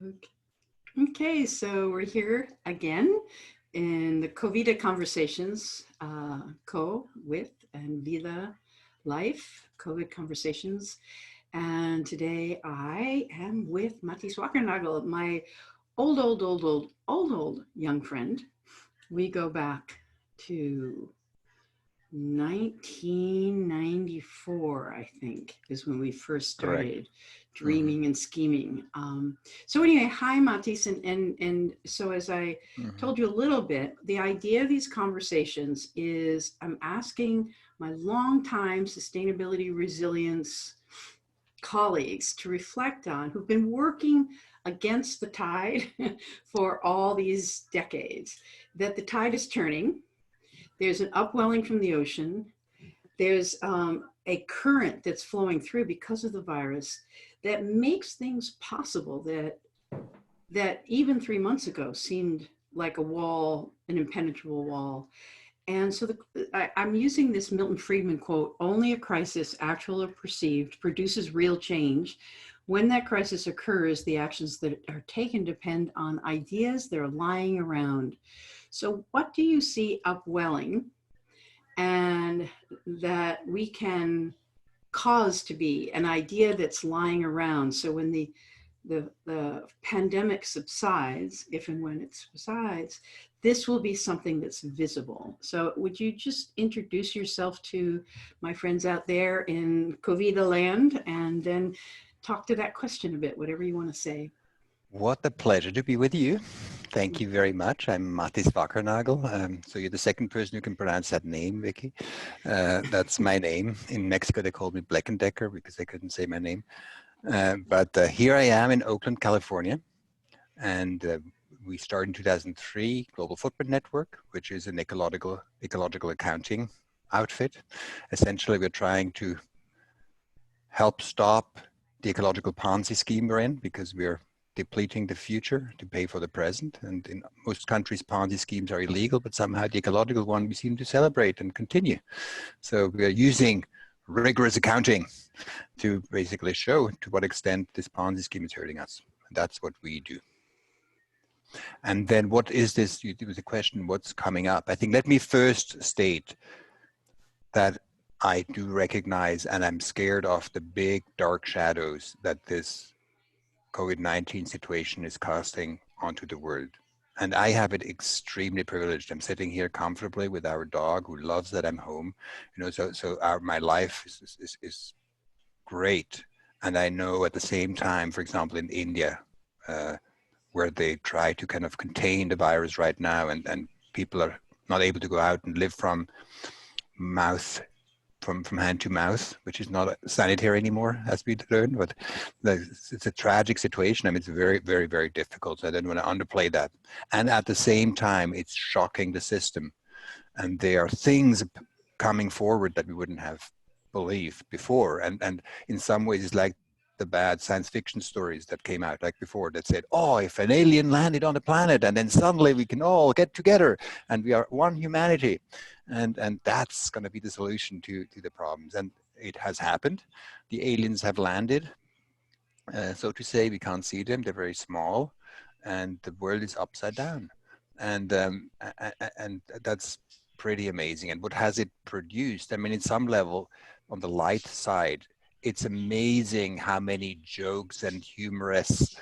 Okay. Okay, so we're here again in the CoVida Conversations, Co with and Vida Life, COVID Conversations. And today I am with Mathis Wackernagel, my old young friend. We go back to 1994, I think, is when we first Correct. started Hmm. dreaming and scheming. So anyway, hi, Matis. And so as I Hmm. told you a little bit, the idea of these conversations is I'm asking my longtime sustainability resilience colleagues to reflect on who've been working against the tide for all these decades, that the tide is turning. There's an upwelling from the ocean. There's a current that's flowing through because of the virus that makes things possible that even 3 months ago seemed like a wall, an impenetrable wall. And so I'm using this Milton Friedman quote: only a crisis, actual or perceived, produces real change. When that crisis occurs, the actions that are taken depend on ideas that are lying around. So what do you see upwelling and that we can cause to be an idea that's lying around? So when the pandemic subsides, if and when it subsides, this will be something that's visible. So would you just introduce yourself to my friends out there in CoVida land and then talk to that question a bit, whatever you want to say. What a pleasure to be with you. Thank you very much. I'm Mathis Wackernagel. So you're the second person who can pronounce that name, Vicky. That's my name. In Mexico, they called me Black and Decker because they couldn't say my name. But here I am in Oakland, California. And we started in 2003, Global Footprint Network, which is an ecological accounting outfit. Essentially, we're trying to help stop the ecological Ponzi scheme we're in because we're depleting the future to pay for the present. And in most countries, Ponzi schemes are illegal, but somehow the ecological one we seem to celebrate and continue. So we are using rigorous accounting to basically show to what extent this Ponzi scheme is hurting us. And that's what we do. And then what is this? There was a question, what's coming up? I think let me first state that I do recognize and I'm scared of the big dark shadows that this COVID-19 situation is casting onto the world. And I have it extremely privileged. I'm sitting here comfortably with our dog who loves that I'm home. My life is great. And I know at the same time, for example, in India, where they try to kind of contain the virus right now and people are not able to go out and live from mouth from hand to mouth, which is not sanitary anymore, as we learned. But it's a tragic situation. I mean, it's very, very, very difficult. So I don't want to underplay that. And at the same time, it's shocking the system. And there are things coming forward that we wouldn't have believed before. And in some ways, it's like the bad science fiction stories that came out like before that said, oh, if an alien landed on the planet and then suddenly we can all get together and we are one humanity. And that's going to be the solution to the problems. And it has happened. The aliens have landed. So to say, we can't see them. They're very small. And the world is upside down. And that's pretty amazing. And what has it produced? I mean, in some level, on the light side, it's amazing how many jokes and humorous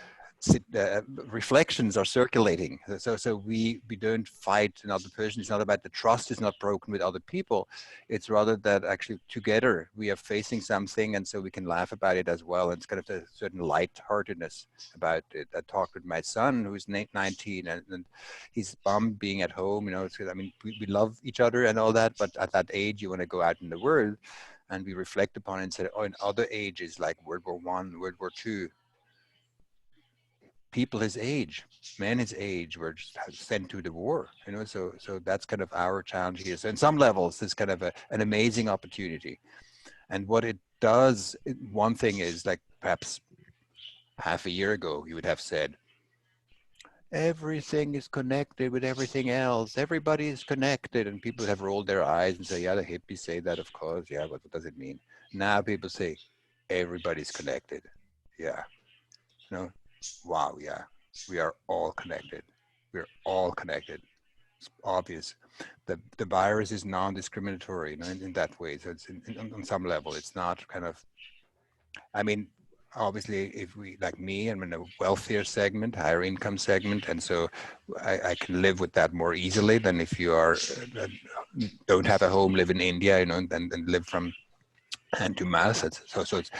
reflections are circulating. So we don't fight another person. It's not about the trust is not broken with other people. It's rather that actually together we are facing something, and so we can laugh about it as well. And it's kind of a certain lightheartedness about it. I talked with my son who's 19, and he's bummed being at home. You know, I mean, we love each other and all that, but at that age, you want to go out in the world. And we reflect upon it and said, oh, in other ages like World War I, World War II, people his age, men his age, were just sent to the war. You know, so that's kind of our challenge here. So in some levels, it's kind of an amazing opportunity. And what it does, one thing is like perhaps half a year ago, you would have said, everything is connected with everything else. Everybody is connected. And people have rolled their eyes and say, yeah, the hippies say that, of course. Yeah, but what does it mean? Now people say, everybody's connected. Yeah. You know, wow, yeah, we are all connected. We're all connected. It's obvious. The virus is non-discriminatory, in that way. So it's on some level, it's not kind of, I mean, obviously, if we, like me, I'm in a wealthier segment, higher income segment, and so I can live with that more easily than if you are don't have a home, live in India, and live from hand to mouth. So it's,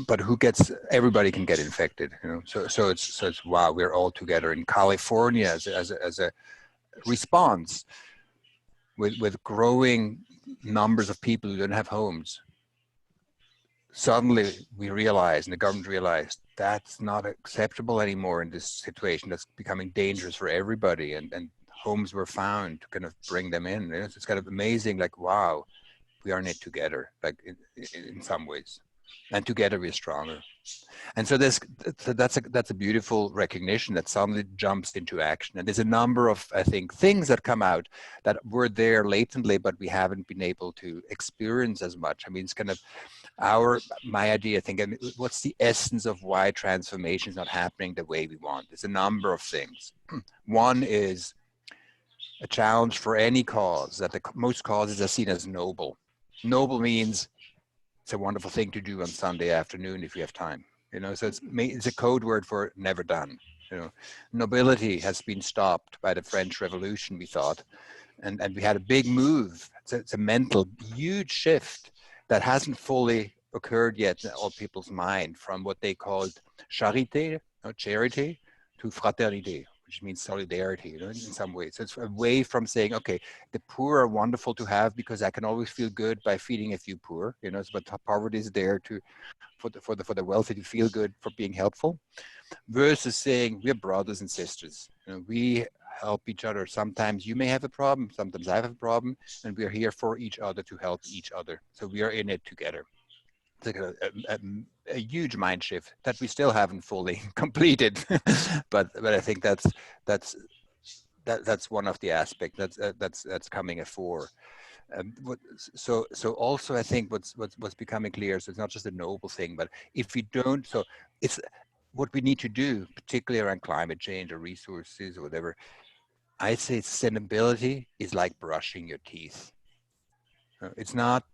but who gets? Everybody can get infected, So it's wow, we're all together in California as a response with growing numbers of people who don't have homes. Suddenly we realized, and the government realized, that's not acceptable anymore in this situation. That's becoming dangerous for everybody, and homes were found to kind of bring them in. It's kind of amazing, like, wow, we are in it together, like in some ways, and together we're stronger. And so that's a beautiful recognition that suddenly jumps into action. And there's a number of, I think, things that come out that were there latently, but we haven't been able to experience as much. I mean, it's kind of my idea, I think, I mean, what's the essence of why transformation is not happening the way we want? There's a number of things. One is a challenge for any cause, that most causes are seen as noble. Noble means it's a wonderful thing to do on Sunday afternoon if you have time. So it's a code word for never done. Nobility has been stopped by the French Revolution, we thought, and we had a big move. It's a mental huge shift that hasn't fully occurred yet in all people's mind, from what they called charité, charity, to fraternité, which means solidarity, in some ways. So it's away from saying, okay, the poor are wonderful to have because I can always feel good by feeding a few poor, but poverty is there for the wealthy to feel good for being helpful, versus saying we're brothers and sisters. We help each other. Sometimes you may have a problem, sometimes I have a problem, and we're here for each other to help each other. So we are in it together. It's like a huge mind shift that we still haven't fully completed, but I think that's one of the aspects that's coming afore. So also I think what's becoming clear, so it's not just a noble thing, but if we don't, so it's what we need to do, particularly around climate change or resources or whatever. I say sustainability is like brushing your teeth. It's not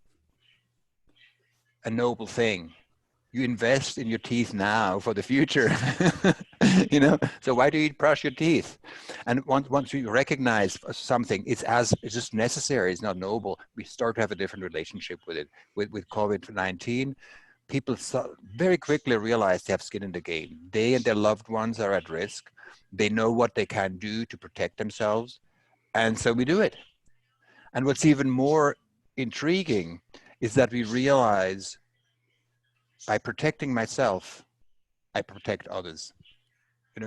a noble thing. You invest in your teeth now for the future. So why do you brush your teeth? And once you recognize something, it's just necessary, it's not noble, we start to have a different relationship with it. With COVID-19, people very quickly realize they have skin in the game. They and their loved ones are at risk. They know what they can do to protect themselves, and so we do it. And what's even more intriguing is that we realize, by protecting myself, I protect others.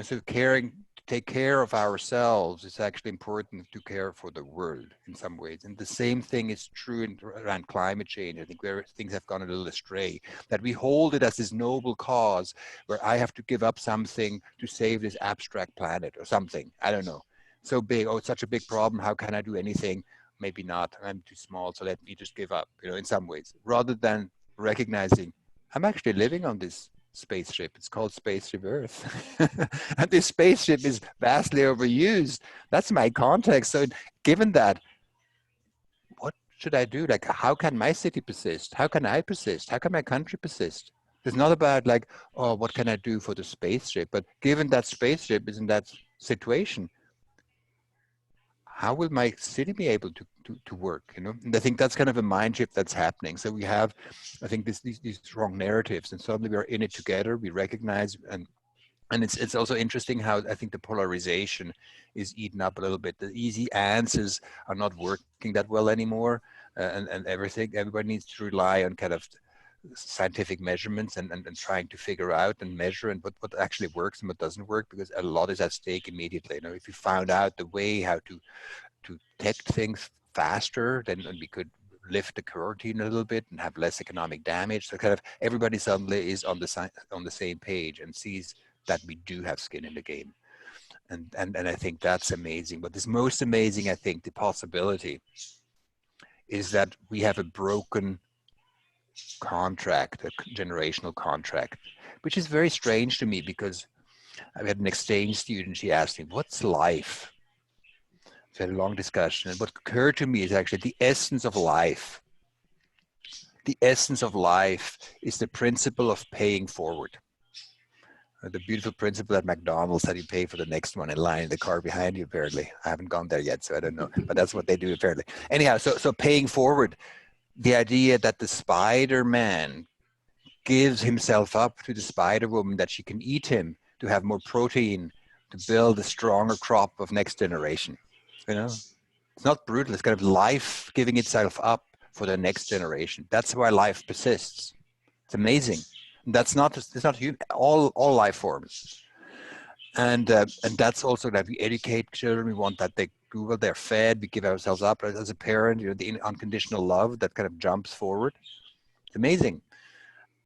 So to take care of ourselves is actually important to care for the world in some ways. And the same thing is true around climate change. I think where things have gone a little astray, that we hold it as this noble cause where I have to give up something to save this abstract planet or something. I don't know. So big, oh, it's such a big problem. How can I do anything? Maybe not. I'm too small, so let me just give up, in some ways, rather than recognizing I'm actually living on this spaceship. It's called Spaceship Earth. And this spaceship is vastly overused. That's my context. So given that, what should I do? Like, how can my city persist? How can I persist? How can my country persist? It's not about like, oh, what can I do for the spaceship? But given that spaceship is in that situation, how will my city be able to work? And I think that's kind of a mind shift that's happening. So we have, I think, these strong narratives, and suddenly we are in it together. We recognize, and it's also interesting how I think the polarization is eaten up a little bit. The easy answers are not working that well anymore, and everybody needs to rely on kind of scientific measurements and trying to figure out and measure and what actually works and what doesn't work, because a lot is at stake immediately. If you found out the way how to detect things faster, then we could lift the quarantine a little bit and have less economic damage. So kind of everybody suddenly is on the same page and sees that we do have skin in the game. And I think that's amazing. But this most amazing, I think, the possibility is that we have a broken contract, a generational contract, which is very strange to me, because I had an exchange student, she asked me, what's life? So we had a long discussion. And what occurred to me is actually the essence of life. The essence of life is the principle of paying forward. The beautiful principle at McDonald's that you pay for the next one in line in the car behind you, apparently. I haven't gone there yet, so I don't know. But that's what they do, apparently. Anyhow, so paying forward, the idea that the Spider-Man gives himself up to the Spider-Woman, that she can eat him to have more protein, to build a stronger crop of next generation. You know, it's not brutal. It's kind of life giving itself up for the next generation. That's why life persists. It's amazing. That's not, it's not human, all life forms. And that's also that we educate children. We want that they Google, they're fed, we give ourselves up as a parent, you know, the unconditional love that kind of jumps forward. It's amazing.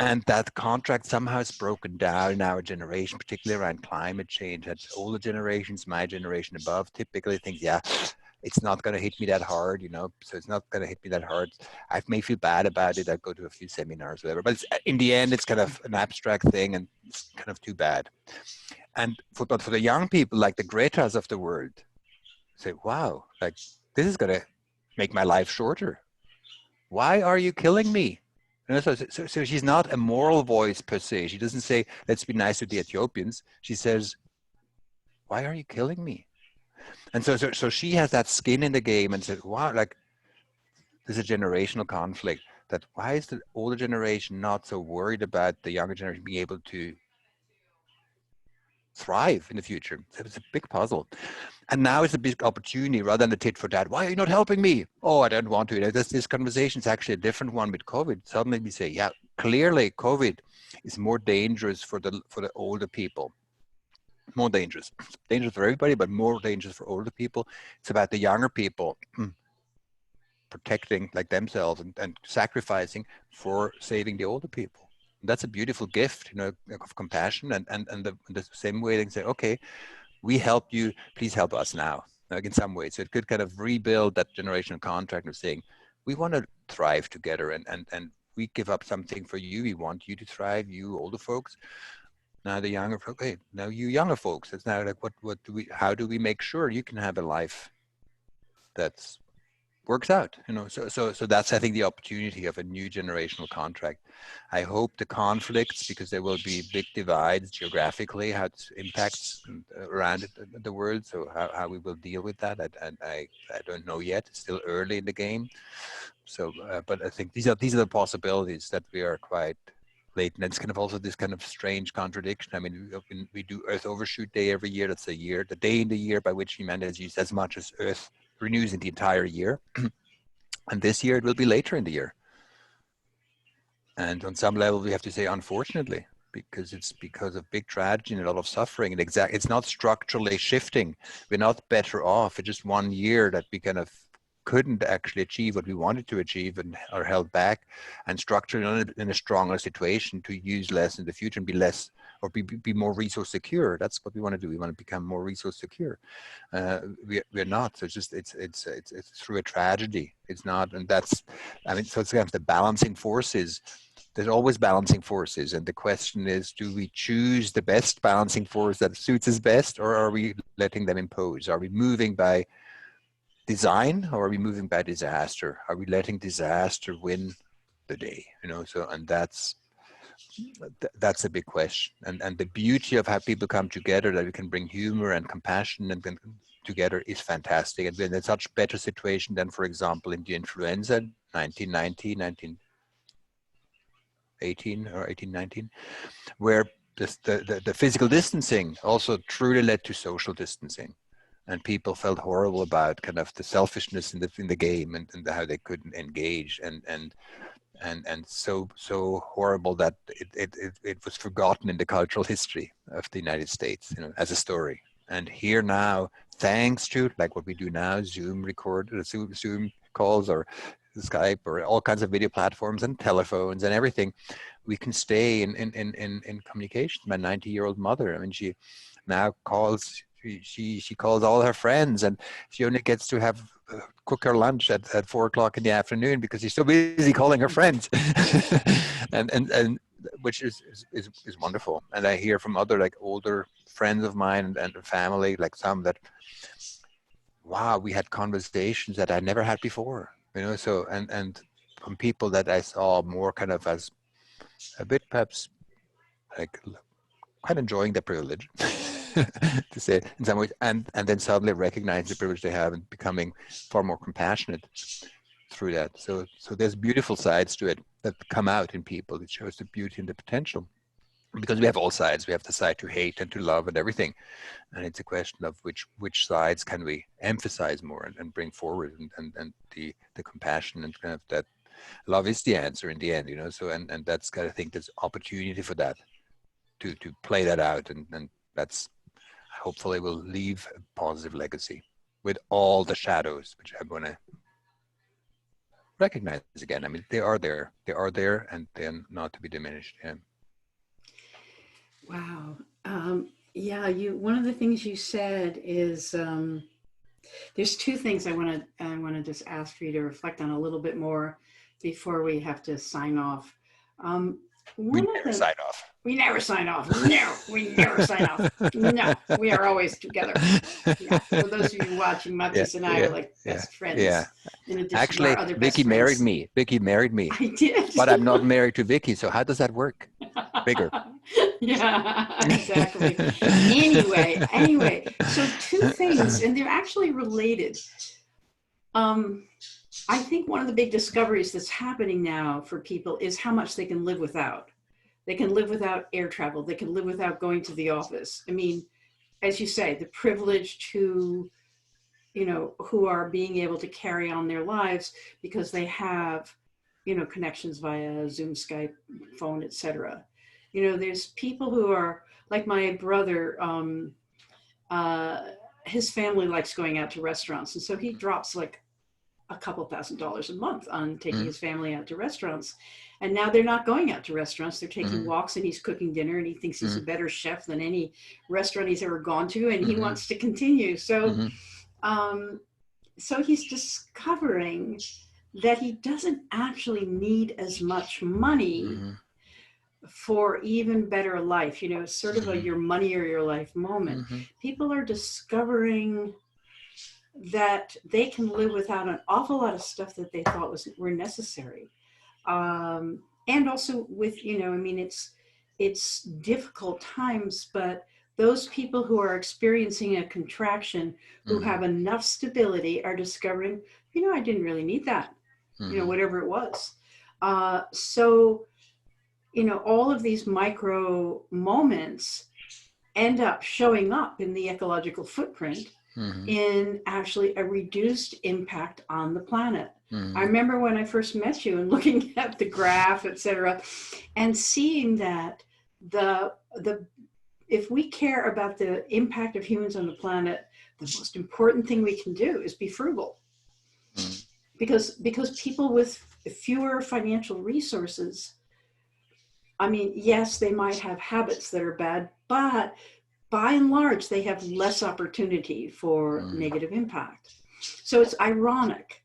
And that contract somehow is broken down in our generation, particularly around climate change. That older generations, my generation above, typically think, yeah, it's not going to hit me that hard, you know, so it's not going to hit me that hard. I may feel bad about it. I go to a few seminars, whatever, but in the end, it's kind of an abstract thing and it's kind of too bad. But for the young people, like the Gretas of the world, say, wow, like this is going to make my life shorter. Why are you killing me? You know, so she's not a moral voice per se. She doesn't say, let's be nice to the Ethiopians. She says, why are you killing me? And so she has that skin in the game and said, wow, like there's a generational conflict, that why is the older generation not so worried about the younger generation being able to thrive in the future? It's a big puzzle. And now it's a big opportunity rather than the tit for tat. Why are you not helping me? Oh, I don't want to. This conversation is actually a different one with COVID. Suddenly we say, yeah, clearly COVID is more dangerous for the older people. More dangerous. It's dangerous for everybody, but more dangerous for older people. It's about the younger people protecting like themselves and sacrificing for saving the older people. That's a beautiful gift, you know, of compassion and the same way they can say, okay, we help you, please help us now, like in some ways. So it could kind of rebuild that generational contract of saying, we want to thrive together and we give up something for you. We want you to thrive, you older folks. Now the younger folks, hey, now you younger folks, it's now like, how do we make sure you can have a life that's works out, you know? So that's, I think, the opportunity of a new generational contract. I hope the conflicts, because there will be big divides geographically, how it impacts around the world. So how we will deal with that, I don't know yet. It's still early in the game. So, but I think these are the possibilities that we are quite late. And it's kind of also this kind of strange contradiction. I mean, we do Earth Overshoot Day every year. That's the day in the year by which humanity has used as much as Earth renews in the entire year. And this year it will be later in the year. And on some level, we have to say, unfortunately, because it's because of big tragedy and a lot of suffering. And it's not structurally shifting. We're not better off. It's just 1 year that we kind of couldn't actually achieve what we wanted to achieve and are held back and structurally in a stronger situation to use less in the future and be less or be more resource secure. That's what we want to do. We want to become more resource secure. We're not. So it's through a tragedy. It's not, and that's, I mean, so it's kind of the balancing forces. There's always balancing forces, and the question is, do we choose the best balancing force that suits us best, or are we letting them impose? Are we moving by design, or are we moving by disaster? Are we letting disaster win the day? You know, so, and that's a big question. And the beauty of how people come together, that we can bring humor and compassion and together, is fantastic. And we're in such better situation than, for example, in the influenza 1990, 1918 or 1819, where the physical distancing also truly led to social distancing. And people felt horrible about kind of the selfishness in the game and how they couldn't engage and so horrible that it was forgotten in the cultural history of the United States, you know, as a story. And here now, thanks to like what we do now, Zoom calls or Skype or all kinds of video platforms and telephones and everything, we can stay in communication. My 90-year-old mother, I mean, she now calls. She calls all her friends, and she only gets to have cook her lunch at 4 o'clock in the afternoon because she's so busy calling her friends. and which is wonderful. And I hear from other like older friends of mine and family, like some that, wow, we had conversations that I never had before, you know. So and from people that I saw more kind of as a bit perhaps like quite enjoying the privilege to say in some ways, and then suddenly recognize the privilege they have and becoming far more compassionate through that. So there's beautiful sides to it that come out in people. It shows the beauty and the potential, because we have all sides. We have the side to hate and to love and everything, and it's a question of which sides can we emphasize more and bring forward, and the compassion and kind of that love is the answer in the end, you know. So and that's kind of, I think there's opportunity for that to play that out, and that's hopefully will leave a positive legacy with all the shadows, which I'm going to recognize again. I mean, they are there, and they're not to be diminished. Yeah. Wow. Yeah, one of the things you said is there's two things I want to just ask for you to reflect on a little bit more before we have to sign off. We never sign off. We never sign off. No, we never sign off. No, we are always together. Yeah. For those of you watching, Mathis and I are like best friends. Yeah. In addition Actually, to our other Vicki married me. Vicki married me. I did. But I'm not married to Vicki. So how does that work? Bigger. Yeah, exactly. Anyway, so two things, and they're actually related. I think one of the big discoveries that's happening now for people is how much they can live without. They can live without air travel. They can live without going to the office. I mean, as you say, the privilege to, you know, who are being able to carry on their lives because they have, you know, connections via Zoom, Skype, phone, etc. You know, there's people who are like my brother, his family likes going out to restaurants. And so he drops like a couple $1,000s a month on taking his family out to restaurants. And now they're not going out to restaurants. They're taking walks, and he's cooking dinner, and he thinks he's a better chef than any restaurant he's ever gone to. And he wants to continue. So, so he's discovering that he doesn't actually need as much money for even better life. You know, sort of a your money or your life moment. People are discovering that they can live without an awful lot of stuff that they thought were necessary. And also with, you know, I mean, it's difficult times, but those people who are experiencing a contraction, who have enough stability, are discovering, you know, I didn't really need that, you know, whatever it was. So, you know, all of these micro moments end up showing up in the ecological footprint in actually a reduced impact on the planet. I remember when I first met you and looking at the graph, et cetera, and seeing that if we care about the impact of humans on the planet, the most important thing we can do is be frugal. Because people with fewer financial resources, I mean, yes, they might have habits that are bad, but by and large, they have less opportunity for negative impact. So it's ironic.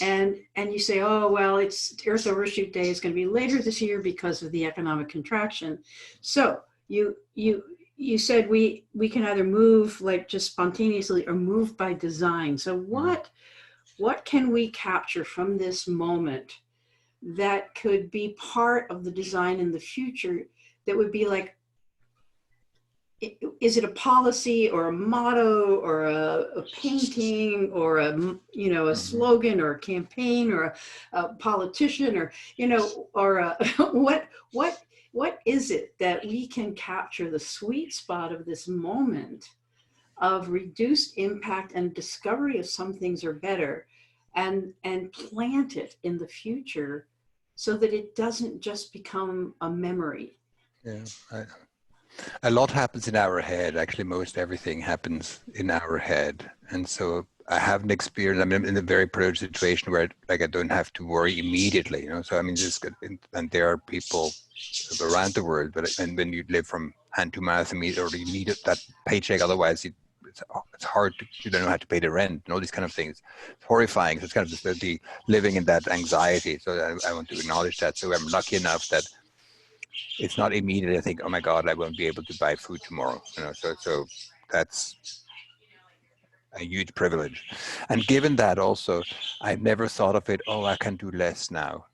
And you say, oh, well, it's Earth Overshoot Day is going to be later this year because of the economic contraction. So you said we can either move like just spontaneously or move by design. So what can we capture from this moment that could be part of the design in the future that would be like, is it a policy or a motto or a painting or a, you know, a slogan or a campaign or a politician or, you know, or a, what is it that we can capture the sweet spot of this moment of reduced impact and discovery of some things are better, and plant it in the future so that it doesn't just become a memory? Yeah. A lot happens in our head. Actually, most everything happens in our head. And so I haven't experienced, I'm in a very privileged situation where like I don't have to worry immediately, you know. So I mean, and there are people around the world, but and when you live from hand to mouth immediately, or you need that paycheck, otherwise it's hard to, you don't know how to pay the rent and all these kind of things. It's horrifying. So it's kind of the living in that anxiety. So I want to acknowledge that. So I'm lucky enough that it's not immediately I think, oh my God, I won't be able to buy food tomorrow. So that's a huge privilege. And given that also, I've never thought of it, oh, I can do less now.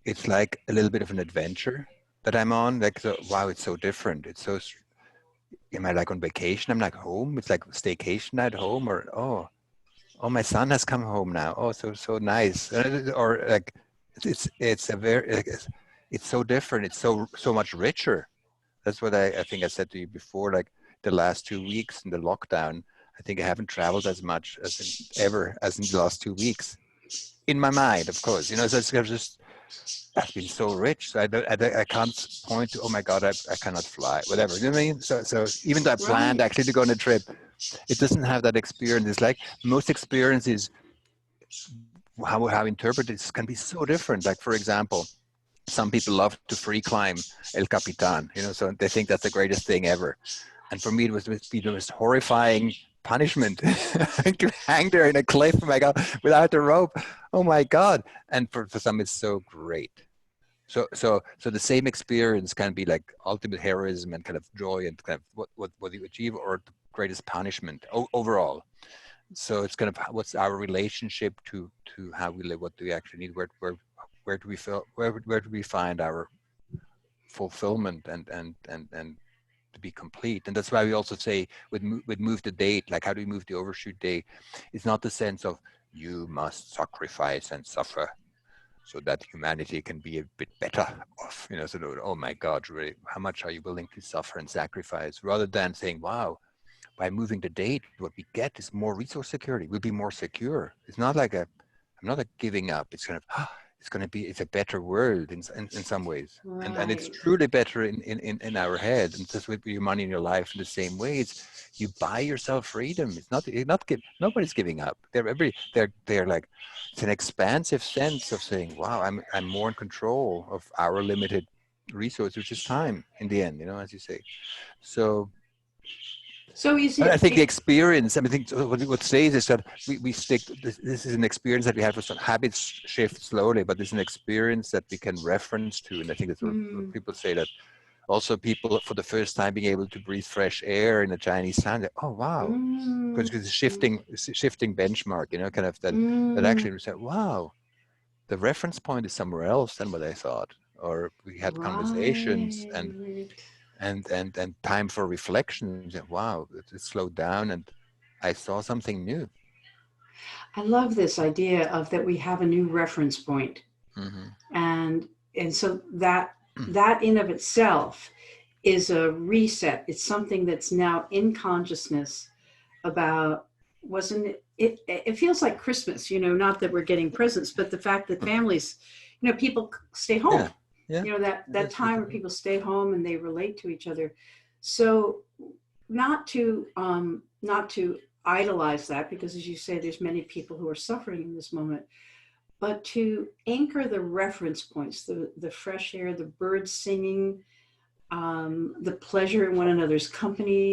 It's like a little bit of an adventure that I'm on. Like, so, wow, it's so different. It's so, am I like on vacation? I'm like home. It's like staycation at home, or, oh, my son has come home now. Oh, so nice. Or like, it's a very, like, it's so different. It's so much richer. That's what I think I said to you before, like the last 2 weeks in the lockdown, I think I haven't traveled as much ever as in the last 2 weeks. In my mind, of course, so it's just, I've been so rich. So I can't point to, oh my God, I cannot fly, whatever. You know what I mean? So even though I planned Right. actually to go on a trip, it doesn't have that experience. It's like most experiences, how interpreted can be so different. Like, for example, some people love to free climb El Capitan, so they think that's the greatest thing ever. And for me, it was the most horrifying punishment to hang there in a cliff, oh my God, without a rope. Oh my God. And for some, it's so great. So the same experience can be like ultimate heroism and kind of joy and kind of what you achieve, or the greatest punishment overall. So it's kind of what's our relationship to how we live, what do we actually need, where do we feel, where do we find our fulfillment and to be complete. And that's why we also say with move the date, like how do we move the overshoot day? It's not the sense of you must sacrifice and suffer so that humanity can be a bit better off, so oh my God, really, how much are you willing to suffer and sacrifice, rather than saying, wow, by moving the date, what we get is more resource security. We'll be more secure. It's not like I'm not like giving up. It's kind of, it's a better world in some ways. And it's Right. truly better in our head. And just with your money in your life in the same way, you buy yourself freedom. Nobody's giving up. They're like, it's an expansive sense of saying, wow, I'm more in control of our limited resource, which is time in the end, as you say. So So is I it, think the experience, I think what stays is that we stick, this is an experience that we have with some habits shift slowly, but there's an experience that we can reference to. And I think that's what people say, that also people for the first time being able to breathe fresh air in a Chinese town, oh, wow. Because it's a shifting benchmark, kind of that actually we said, wow, the reference point is somewhere else than what I thought. Or we had conversations right. and time for reflection. Wow, it slowed down and I saw something new. I love this idea of that we have a new reference point. Mm-hmm. And so that in of itself is a reset. It's something that's now in consciousness about, wasn't it feels like Christmas, not that we're getting presents, but the fact that families, people stay home, Yeah, yeah, that time where people stay home and they relate to each other. So not to idolize that, because as you say, there's many people who are suffering in this moment, but to anchor the reference points, the fresh air, the birds singing, the pleasure in one another's company,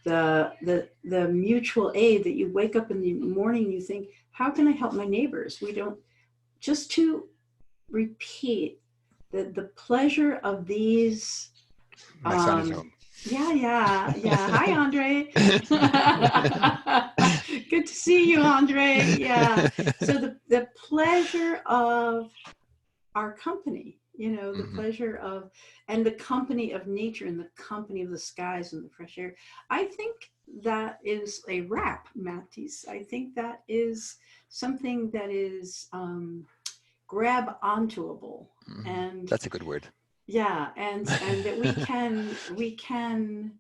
the mutual aid, that you wake up in the morning, you think, how can I help my neighbors? We don't, just to repeat the pleasure of these. my son is home. Yeah. Hi, Andre. Good to see you, Andre. Yeah. So the pleasure of our company, the pleasure of, and the company of nature and the company of the skies and the fresh air. I think that is a wrap, Mathis. I think that is something that is grab ontoable. And that's a good word. yeah, and that we can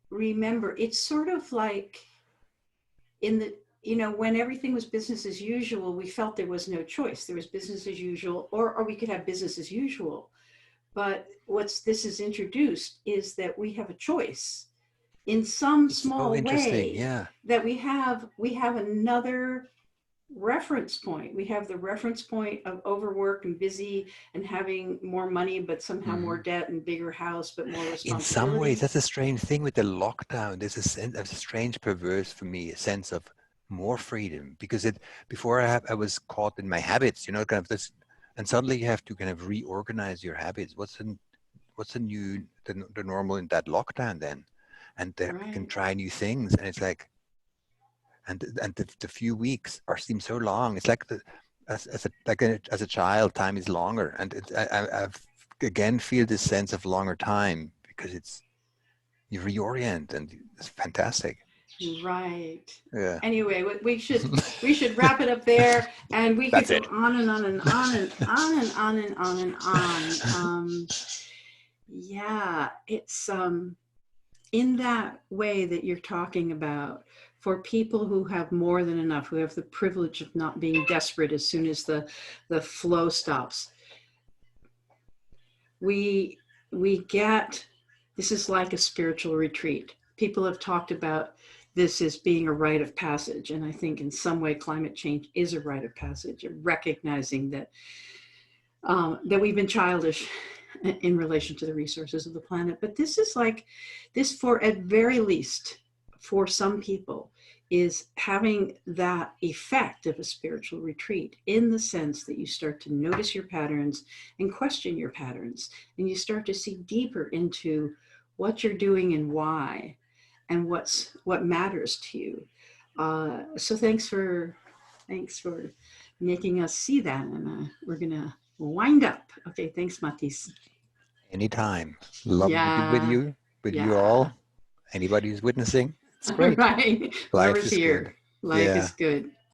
remember. It's sort of like in the, when everything was business as usual, we felt there was no choice. There was business as usual, or we could have business as usual. But this is introduced is that we have a choice in some It's so small interesting. way, Yeah. that we have another reference point. We have the reference point of overwork and busy and having more money, but somehow more debt, and bigger house, but more In some ways, responsibility. that's a strange thing with the lockdown. There's a strange perverse for me, a sense of more freedom, because before I was caught in my habits, kind of this, and suddenly you have to kind of reorganize your habits. what's the normal in that lockdown then? And they can Right. try new things, and it's like, and the few weeks seem so long. It's like as a child, time is longer, and I've again feel this sense of longer time because you reorient, and it's fantastic. Right. Yeah. Anyway, we should wrap it up there, and we could That's go it. on and on and on and on and on and on and on. Yeah, it's in that way that you're talking about, for people who have more than enough, who have the privilege of not being desperate as soon as the flow stops. We get, this is like a spiritual retreat. People have talked about this as being a rite of passage, and I think in some way climate change is a rite of passage, of recognizing that that we've been childish in relation to the resources of the planet. But this is like this, for at very least for some people, is having that effect of a spiritual retreat, in the sense that you start to notice your patterns and question your patterns, and you start to see deeper into what you're doing and why, and what matters to you. So thanks for making us see that, and we're gonna wind up. Okay, thanks, Mathis. Anytime. Love to be Yeah, with you yeah. all. Anybody who's witnessing, it's great. Right. Life Whoever's is good. here, life Yeah. is good.